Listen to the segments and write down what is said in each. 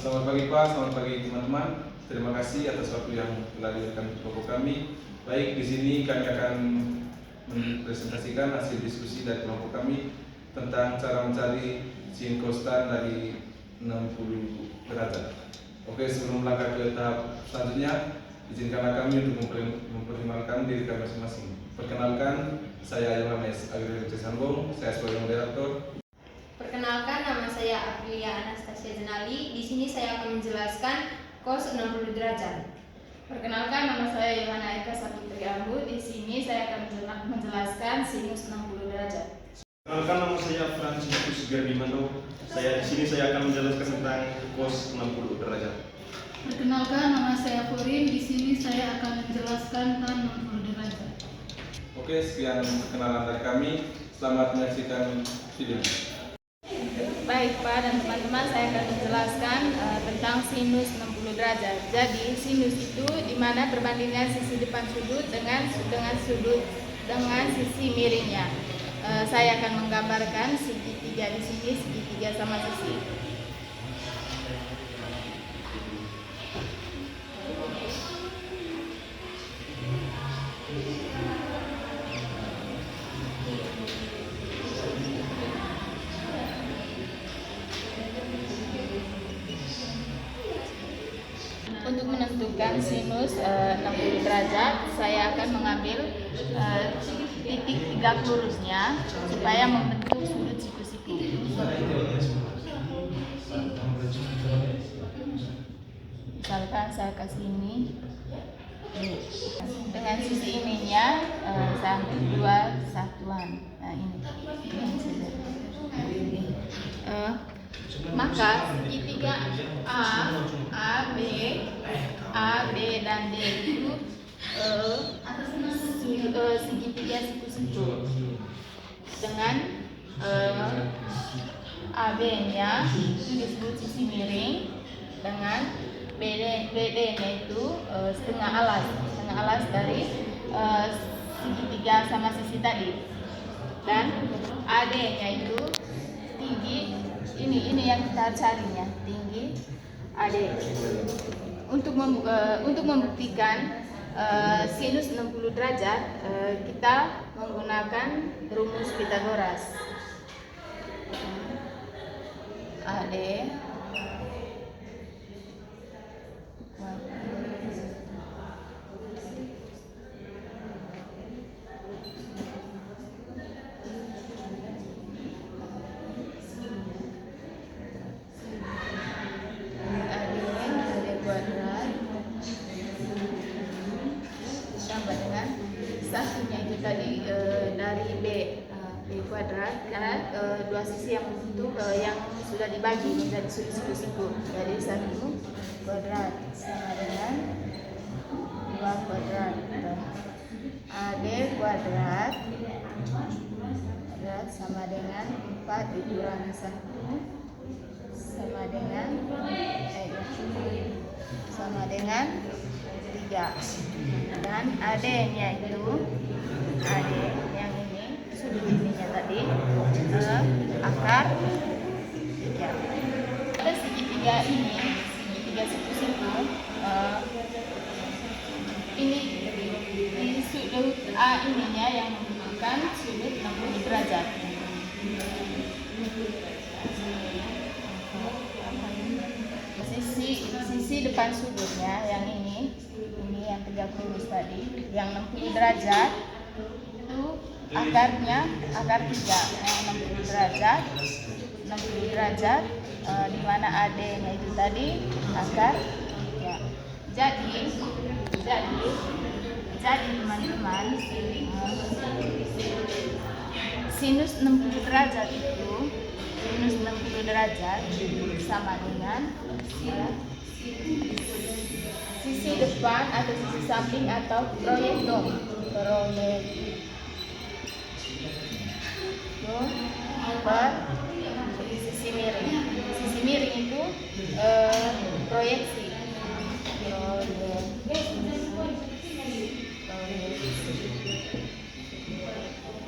Selamat pagi Pak, selamat pagi teman-teman. Terima kasih atas waktu yang telah diberikan kelompok kami. Baik, di sini kami akan mempresentasikan hasil diskusi dari kelompok kami tentang cara mencari sin konstan dari 60 derajat. Oke, sebelum melangkah ke tahap selanjutnya, izinkanlah kami untuk memperkenalkan diri kami masing-masing. Perkenalkan, saya Yohanes Agri Sambung, saya sebagai moderator. Perkenalkan, nama saya Aprilia Anastasia Zenali. Di sini saya akan menjelaskan cos 60 derajat. Perkenalkan, nama saya Yohana Eka Saputri Ambu. Di sini saya akan menjelaskan sinus 60 derajat. Perkenalkan, nama saya Franciscus Gardimano. Di sini saya akan menjelaskan tentang cos 60 derajat. Perkenalkan, nama saya Furin. Di sini saya akan menjelaskan tan 60 derajat. Oke, sekian perkenalan dari kami. Selamat menyaksikan video. Baik Pak dan teman-teman, saya akan menjelaskan tentang sinus 60 derajat. Jadi sinus itu dimana perbandingan sisi depan sudut dengan sisi miringnya. Saya akan menggambarkan segitiga di sini, segitiga sama sisi. Untuk menentukan sinus 60 derajat, saya akan mengambil titik tegak lurusnya supaya membentuk sudut siku-siku. Misalkan saya kasih ini, dengan sisi ininya saya ambil 2 satuan. Nah ini. Maka segitiga A, B dan D itu segitiga siku-siku dengan AB-nya itu disebut sisi miring, dengan BD-nya itu setengah alas dari segitiga sama sisi tadi, dan AD-nya itu tinggi. Ini yang kita carinya, tinggi AD. Untuk membuktikan sinus 60 derajat, kita menggunakan rumus Pythagoras. AD satunya itu tadi dari B kuadrat, karena dua sisi yang membentuk yang sudah dibagi menjadi siku-siku. Jadi 1 kuadrat sama dengan 2 kuadrat. AD kuadrat sama dengan 4 dikurangi 1 sama dengan 3, dan AD-nya itu AD yang ini sudut ininya tadi akar 3. Pada segitiga ini, segitiga siku-siku, ini di sudut A ininya yang membutuhkan sudut 60 derajat. Sisi depan sudutnya yang ini yang tegak lurus tadi, yang 60 derajat itu akarnya akar 3, yang 60 derajat di mana AD-nya itu tadi akar 3. Jadi teman-teman, sinus 60 derajat itu sama dengan sisi depan atau sisi samping atau proyektum per sisi miring. Sisi miring itu proyeksi.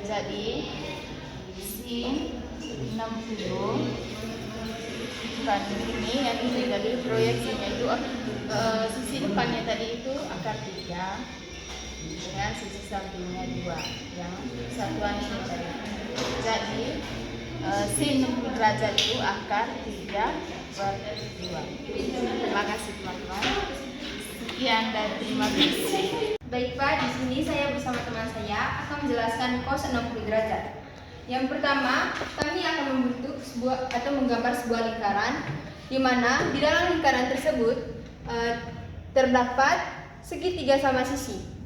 Jadi sin 60 ukuran ini yang ini tadi proyeksinya itu sisi depannya tadi itu akar 3 dengan sisi sampingnya 2 yang satuan ini tadi. Jadi sin 60 derajat itu akar 3/2. Terima kasih teman-teman. Sekian dan terima kasih. Baik Pak, di sini saya bersama teman saya akan menjelaskan cos 60 derajat. Yang pertama, kami akan membentuk sebuah atau menggambar sebuah lingkaran di mana di dalam lingkaran tersebut terdapat segitiga sama sisi.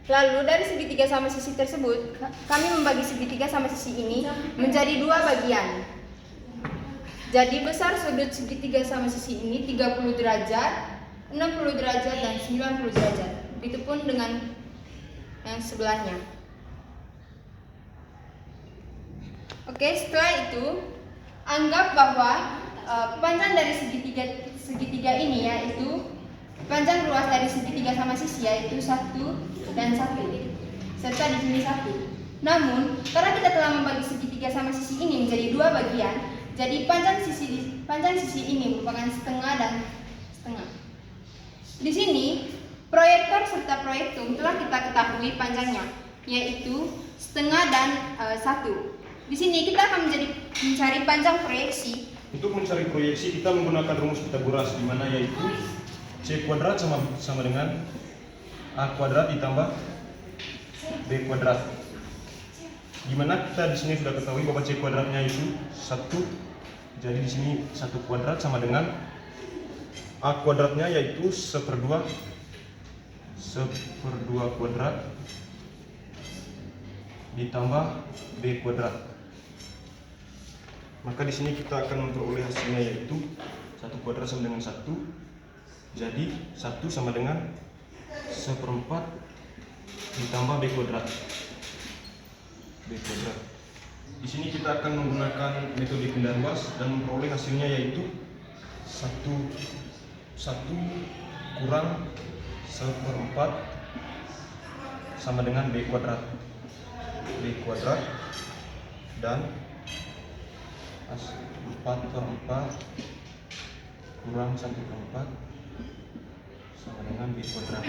Lalu dari segitiga sama sisi tersebut, kami membagi segitiga sama sisi ini menjadi 2 bagian. Jadi besar sudut segitiga sama sisi ini 30 derajat, 60 derajat, dan 90 derajat. Begitupun dengan yang sebelahnya. Oke, setelah itu anggap bahwa panjang dari segitiga ini yaitu panjang ruas dari segitiga sama sisi yaitu 1 dan 1, serta di sini 1. Namun karena kita telah membagi segitiga sama sisi ini menjadi 2 bagian, jadi panjang sisi ini merupakan setengah dan setengah. Di sini proyektor serta proyektum telah kita ketahui panjangnya, yaitu setengah dan 1. Di sini kita akan mencari panjang proyeksi. Untuk mencari proyeksi kita menggunakan rumus Pythagoras di mana yaitu C kuadrat sama dengan A kuadrat ditambah B kuadrat. Dimana kita di sini sudah ketahui bahwa C kuadratnya itu 1. Jadi di sini 1 kuadrat sama dengan A kuadratnya yaitu 1/2 kuadrat ditambah B kuadrat. Maka di sini kita akan memperoleh hasilnya yaitu 1 kuadrat sama dengan 1. Jadi 1 sama dengan 1/4 ditambah B kuadrat. Di sini kita akan menggunakan metode pindah ruas dan memperoleh hasilnya yaitu 1 kurang 1/4 sama dengan B kuadrat dan 4/4 kurang 1/4 sama dengan B kuadrat,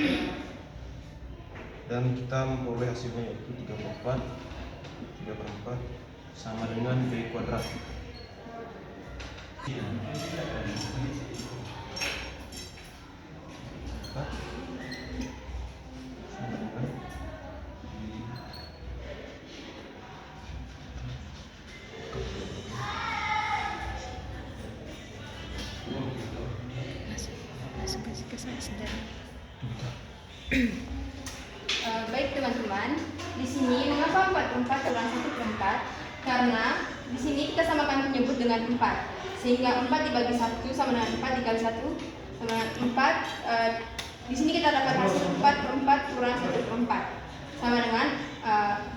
dan kita memperoleh hasilnya yaitu 3/4 sama dengan B kuadrat. Baik teman-teman, di sini mengapa 4/4 kurang 1/4? Karena di sini kita samakan penyebut dengan 4, sehingga 4 dibagi 1 sama dengan 4 dikali 1 sama dengan 4. Di sini kita dapat hasil 4/4 kurang 1/4 sama dengan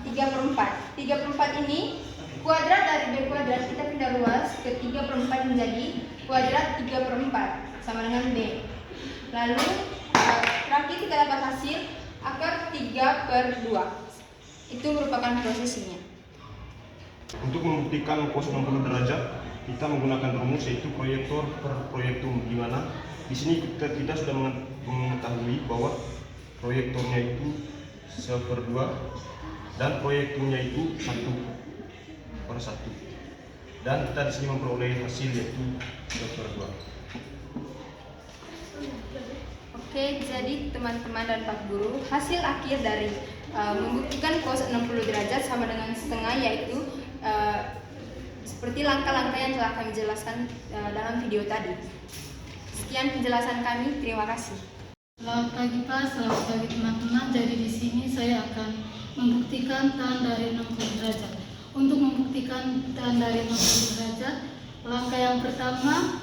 3/4. 3/4 ini kuadrat dari B kuadrat, kita pindah ruas ke 3/4 menjadi kuadrat 3/4 sama dengan B. Lalu terakhir kita dapat hasil akar 3/2. Itu merupakan prosesinya. Untuk membuktikan cos 60 derajat, kita menggunakan rumus yaitu proyektor per proyektum, di mana di sini kita sudah mengetahui bahwa proyektornya itu 1/2 dan proyektumnya itu 1/1. Dan kita di sini memperoleh hasil yaitu 1/2. Oke, jadi teman-teman dan Pak Guru, hasil akhir dari membuktikan cos 60 derajat sama dengan setengah yaitu seperti langkah-langkah yang telah kami jelaskan dalam video tadi. Sekian penjelasan kami, terima kasih. Selamat pagi Pak, selamat pagi teman-teman. Jadi di sini saya akan membuktikan tan dari 60 derajat. Untuk membuktikan tan dari 60 derajat, langkah yang pertama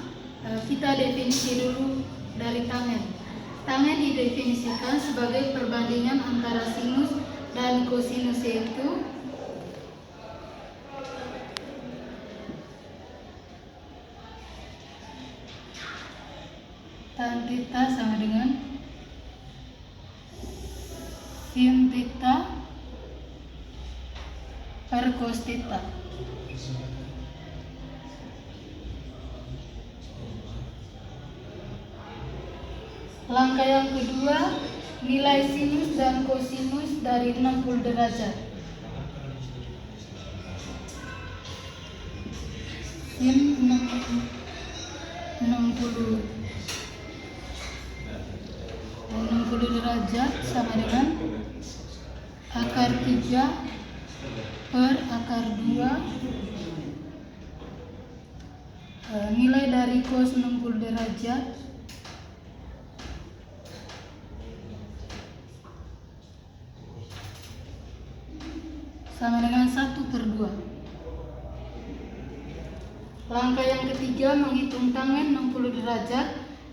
kita definisi dulu dari tangen. Tangen didefinisikan sebagai perbandingan antara sinus dan kosinus, yaitu tan theta sama dengan sin theta per cos theta. Langkah yang kedua, nilai sinus dan kosinus dari 60 derajat. Sin 60 derajat sama dengan akar 3 per akar 2. Nilai dari cos 60 derajat sama dengan 1/2. Langkah yang ketiga, menghitung tangen 60 derajat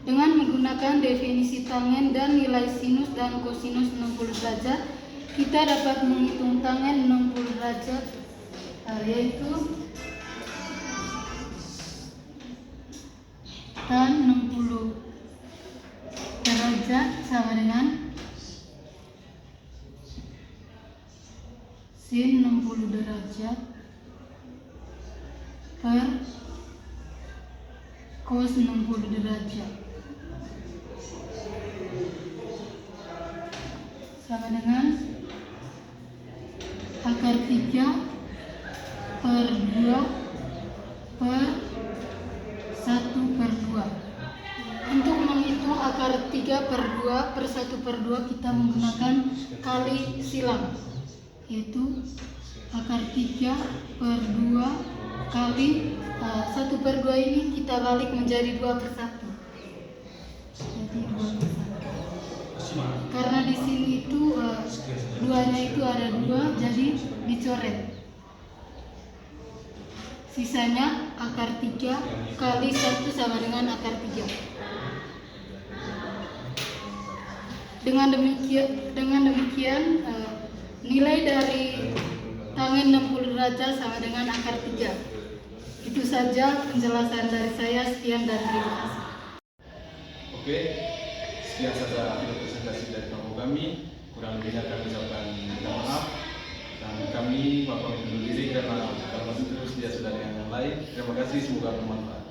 dengan menggunakan definisi tangen dan nilai sinus dan kosinus 60 derajat. Kita dapat menghitung tangen 60 derajat yaitu tan 60 derajat sama dengan sin 60 derajat per cos 60 derajat sama dengan akar 3 per 2 per 1/2. Untuk menghitung akar 3 per 2 per 1/2 kita menggunakan kali silang, yaitu akar 3 per 2 kali 1/2 ini kita balik menjadi 2/1. Jadi 2/1. Karena di sini itu duanya itu ada 2, jadi dicoret. Sisanya akar 3 kali 1 sama dengan akar 3. Dengan demikian nilai dari tangen 60 derajat sama dengan akar 3. Itu saja penjelasan dari saya. Sekian dan terima kasih. Oke, sekian saja video presentasi dari kelompok kami. Kurang lebihnya kami ucapkan minta maaf. Dan kami pamit undur diri karena kalau masih terus dia sudah dengan yang lain. Terima kasih, semoga bermanfaat.